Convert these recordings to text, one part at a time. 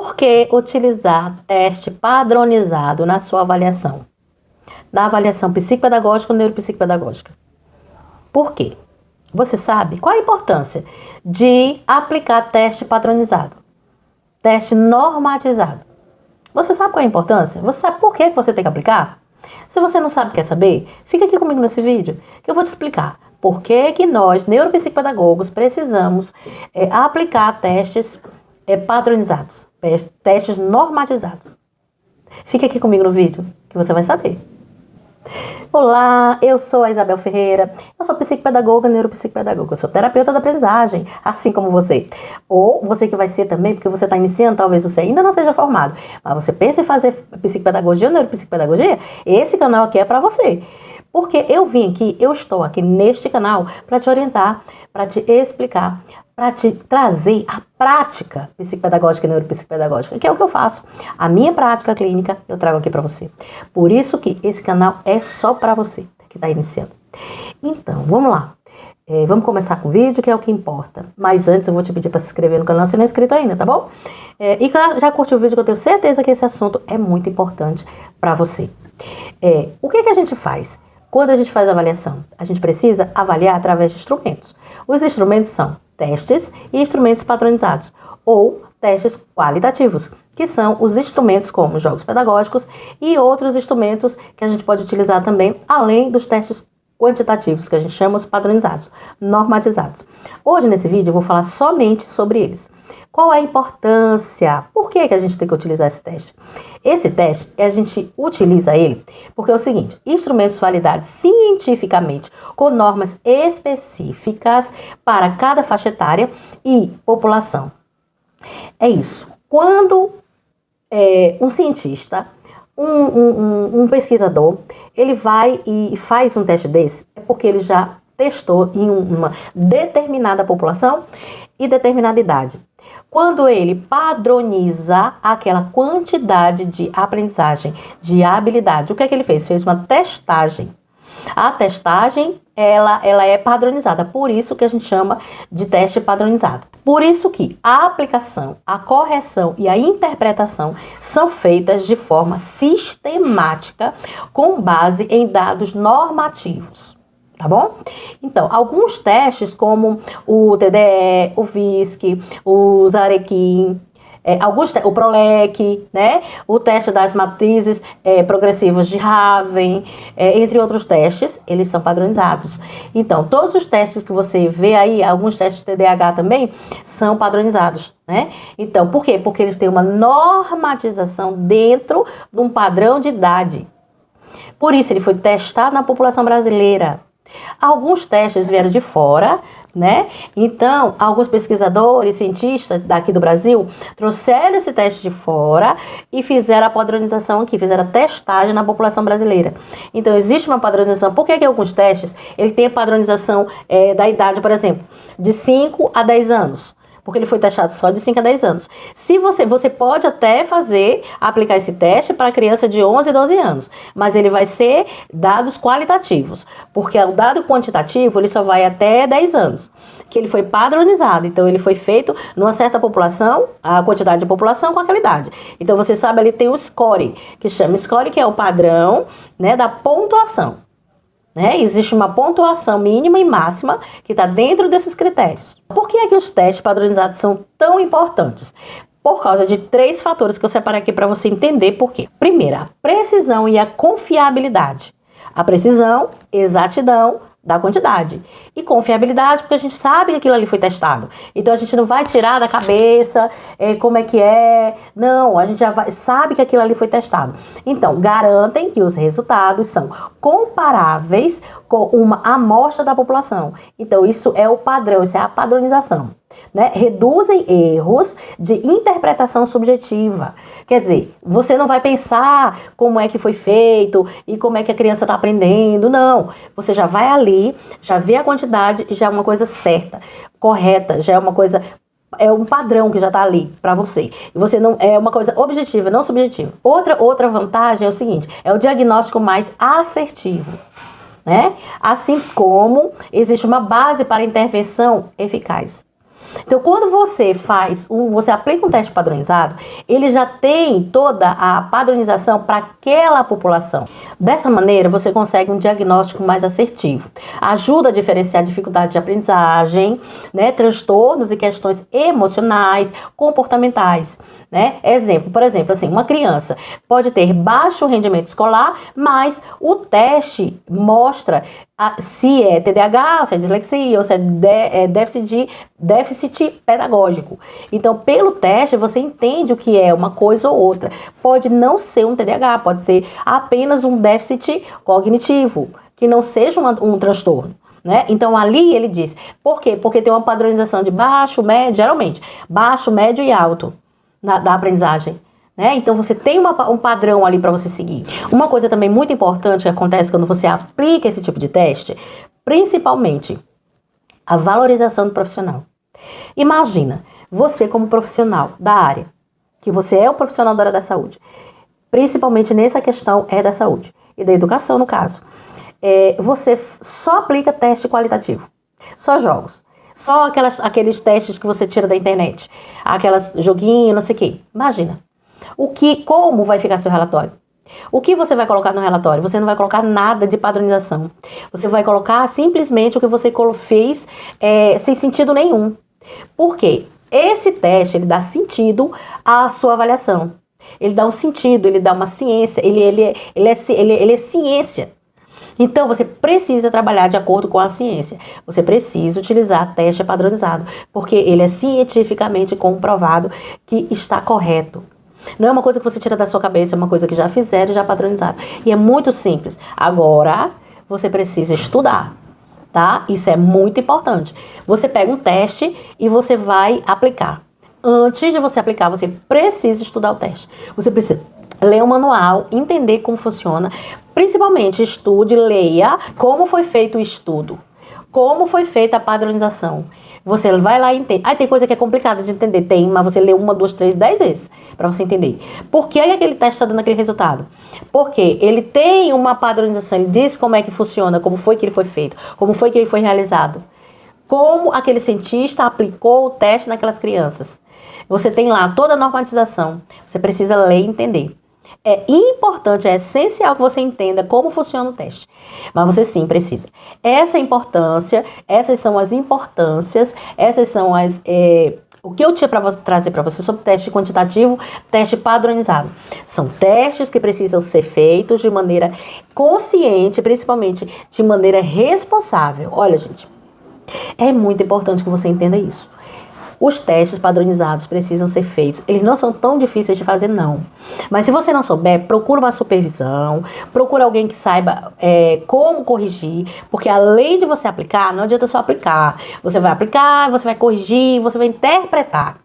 Por que utilizar teste padronizado na sua avaliação? Na avaliação psicopedagógica ou neuropsicopedagógica? Por quê? Você sabe qual a importância de aplicar teste padronizado? Teste normatizado. Você sabe qual é a importância? Você sabe por que você tem que aplicar? Se você não sabe, quer saber, fica aqui comigo nesse vídeo que eu vou te explicar por que nós, neuropsicopedagogos, precisamos aplicar testes padronizados, testes normatizados. Fica aqui comigo no vídeo que você vai saber. Olá, eu sou a Isabel Ferreira, eu sou psicopedagoga, neuropsicopedagoga, eu sou terapeuta da aprendizagem, assim como você. Ou você que vai ser também, porque você está iniciando, talvez você ainda não seja formado, mas você pensa em fazer psicopedagogia ou neuropsicopedagogia, esse canal aqui é para você. Porque eu estou aqui neste canal para te orientar, para te explicar, para te trazer a prática psicopedagógica e neuropsicopedagógica, que é o que eu faço. A minha prática clínica eu trago aqui para você. Por isso que esse canal é só para você que está iniciando. Então, vamos lá. Vamos começar com o vídeo, que é o que importa. Mas antes eu vou te pedir para se inscrever no canal se não é inscrito ainda, tá bom? E já curtiu o vídeo, que eu tenho certeza que esse assunto é muito importante para você. O que a gente faz? Quando a gente faz avaliação, a gente precisa avaliar através de instrumentos. Os instrumentos são testes e instrumentos padronizados, ou testes qualitativos, que são os instrumentos como jogos pedagógicos e outros instrumentos que a gente pode utilizar também, além dos testes quantitativos, que a gente chama os padronizados, normatizados. Hoje, nesse vídeo, eu vou falar somente sobre eles. Qual é a importância? Por que a gente tem que utilizar esse teste? Esse teste, a gente utiliza ele porque é o seguinte: instrumentos validados cientificamente com normas específicas para cada faixa etária e população. É isso. Quando um cientista, um pesquisador, ele vai e faz um teste desse, é porque ele já testou em uma determinada população e determinada idade. Quando ele padroniza aquela quantidade de aprendizagem, de habilidade, o que é que ele fez? Fez uma testagem. A testagem, ela é padronizada, por isso que a gente chama de teste padronizado. Por isso que a aplicação, a correção e a interpretação são feitas de forma sistemática, com base em dados normativos. Tá bom? Então, alguns testes como o TDE, o VISC, o Zarekin, o PROLEC, né? O teste das matrizes progressivas de Raven, entre outros testes, eles são padronizados. Então, todos os testes que você vê aí, alguns testes de TDAH também, são padronizados, né? Então, por quê? Porque eles têm uma normatização dentro de um padrão de idade. Por isso, ele foi testado na população brasileira. Alguns testes vieram de fora, né? Então, alguns pesquisadores, cientistas daqui do Brasil trouxeram esse teste de fora e fizeram a padronização aqui, fizeram a testagem na população brasileira. Então, existe uma padronização. Por que alguns testes ele tem a padronização da idade, por exemplo, de 5 a 10 anos? Porque ele foi testado só de 5 a 10 anos. Se você pode até aplicar esse teste para criança de 11 e 12 anos, mas ele vai ser dados qualitativos, porque o dado quantitativo ele só vai até 10 anos, que ele foi padronizado, então ele foi feito numa certa população, a quantidade de população com aquela idade. Então você sabe, ali tem o score, que chama score, que é o padrão, né, da pontuação. Existe uma pontuação mínima e máxima que está dentro desses critérios. Por que é que os testes padronizados são tão importantes? Por causa de 3 fatores que eu separei aqui para você entender por quê. Primeiro, a precisão e a confiabilidade. A precisão, exatidão da quantidade. E confiabilidade, porque a gente sabe que aquilo ali foi testado. Então, a gente não vai tirar da cabeça como é que é. Não, a gente já sabe que aquilo ali foi testado. Então, garantem que os resultados são comparáveis com uma amostra da população. Então, isso é o padrão, isso é a padronização. Né? Reduzem erros de interpretação subjetiva. Quer dizer, você não vai pensar como é que foi feito e como é que a criança está aprendendo, não. Você já vai ali, já vê a quantidade e já é uma coisa certa, correta, já é uma coisa, é um padrão que já está ali para você. E você não é uma coisa objetiva, não subjetiva. Outra vantagem é o seguinte, é o diagnóstico mais assertivo. Né? Assim como existe uma base para intervenção eficaz. Então, quando você aplica um teste padronizado, ele já tem toda a padronização para aquela população. Dessa maneira, você consegue um diagnóstico mais assertivo. Ajuda a diferenciar dificuldades de aprendizagem, né, transtornos e questões emocionais, comportamentais. Né? Por exemplo, assim, uma criança pode ter baixo rendimento escolar, mas o teste mostra se é TDAH, se é dislexia, ou se é déficit pedagógico. Então, pelo teste, você entende o que é uma coisa ou outra. Pode não ser um TDAH, pode ser apenas um déficit cognitivo, que não seja um transtorno. Né? Então, ali ele diz, por quê? Porque tem uma padronização de baixo, médio, geralmente, baixo, médio e alto da aprendizagem. Né? Então, você tem um padrão ali para você seguir. Uma coisa também muito importante que acontece quando você aplica esse tipo de teste, principalmente a valorização do profissional. Imagina, você como profissional da área, que você é um profissional da área da saúde, principalmente nessa questão da saúde e da educação, no caso. Você só aplica teste qualitativo, só jogos. Só aqueles testes que você tira da internet. Aquelas joguinhos, não sei o quê. Imagina. Como vai ficar seu relatório? O que você vai colocar no relatório? Você não vai colocar nada de padronização. Você vai colocar simplesmente o que você fez sem sentido nenhum. Por quê? Esse teste, ele dá sentido à sua avaliação. Ele dá um sentido, ele dá uma ciência, ele é ciência. Então, você precisa trabalhar de acordo com a ciência. Você precisa utilizar teste padronizado, porque ele é cientificamente comprovado que está correto. Não é uma coisa que você tira da sua cabeça, é uma coisa que já fizeram e já padronizaram. E é muito simples. Agora, você precisa estudar, tá? Isso é muito importante. Você pega um teste e você vai aplicar. Antes de você aplicar, você precisa estudar o teste. Você precisa ler o manual, entender como funciona. Principalmente, estude, leia como foi feito o estudo, como foi feita a padronização. Você vai lá e entende. Tem coisa que é complicada de entender, mas você lê 1, 2, 3, 10 vezes para você entender. Por que aquele teste está dando aquele resultado? Porque ele tem uma padronização, ele diz como é que funciona, como foi que ele foi feito, como foi que ele foi realizado, como aquele cientista aplicou o teste naquelas crianças. Você tem lá toda a normatização, você precisa ler e entender. É importante, é essencial que você entenda como funciona o teste. Mas você sim precisa. Essas são as importâncias, essas são o que eu tinha para trazer para você sobre teste quantitativo, teste padronizado. São testes que precisam ser feitos de maneira consciente, principalmente de maneira responsável. Olha, gente, é muito importante que você entenda isso. Os testes padronizados precisam ser feitos. Eles não são tão difíceis de fazer, não. Mas se você não souber, procura uma supervisão, procura alguém que saiba como corrigir, porque além de você aplicar, não adianta só aplicar. Você vai aplicar, você vai corrigir, você vai interpretar.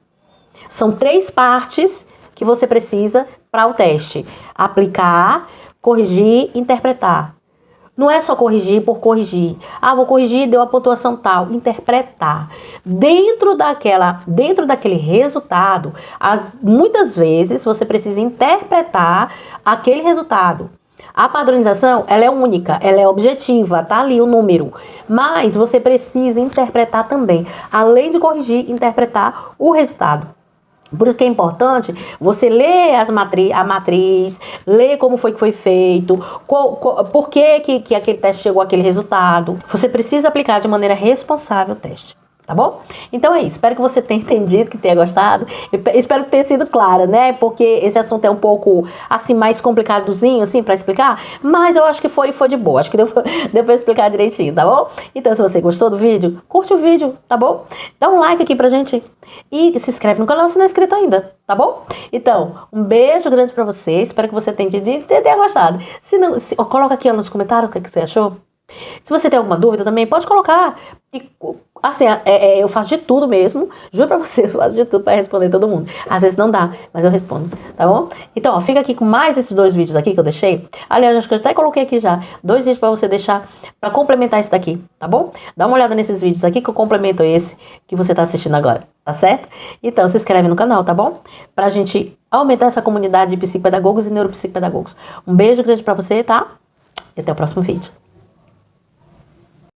São 3 partes que você precisa para o teste: aplicar, corrigir, interpretar. Não é só corrigir por corrigir. Vou corrigir, deu a pontuação tal. Interpretar. Dentro daquele resultado, muitas vezes você precisa interpretar aquele resultado. A padronização, ela é única, ela é objetiva, tá ali o número. Mas você precisa interpretar também. Além de corrigir, interpretar o resultado. Por isso que é importante você ler a matriz, ler como foi que foi feito, por que aquele teste chegou àquele resultado. Você precisa aplicar de maneira responsável o teste. Tá bom? Então é isso. Espero que você tenha entendido, que tenha gostado. Espero que tenha sido clara, né? Porque esse assunto é um pouco, assim, mais complicadozinho, assim, pra explicar. Mas eu acho que foi de boa. Acho que deu pra explicar direitinho, tá bom? Então, se você gostou do vídeo, curte o vídeo, tá bom? Dá um like aqui pra gente. E se inscreve no canal se não é inscrito ainda, tá bom? Então, um beijo grande pra você. Espero que você tenha entendido e tenha gostado. Se não, coloca aqui nos comentários o que você achou. Se você tem alguma dúvida também, pode colocar. Assim, eu faço de tudo mesmo. Juro pra você, eu faço de tudo pra responder todo mundo. Às vezes não dá, mas eu respondo, tá bom? Então, fica aqui com mais esses 2 vídeos aqui que eu deixei. Aliás, acho que eu até coloquei aqui já 2 vídeos pra você deixar, pra complementar esse daqui, tá bom? Dá uma olhada nesses vídeos aqui que eu complemento esse que você tá assistindo agora, tá certo? Então, se inscreve no canal, tá bom? Pra gente aumentar essa comunidade de psicopedagogos e neuropsicopedagogos. Um beijo grande pra você, tá? E até o próximo vídeo.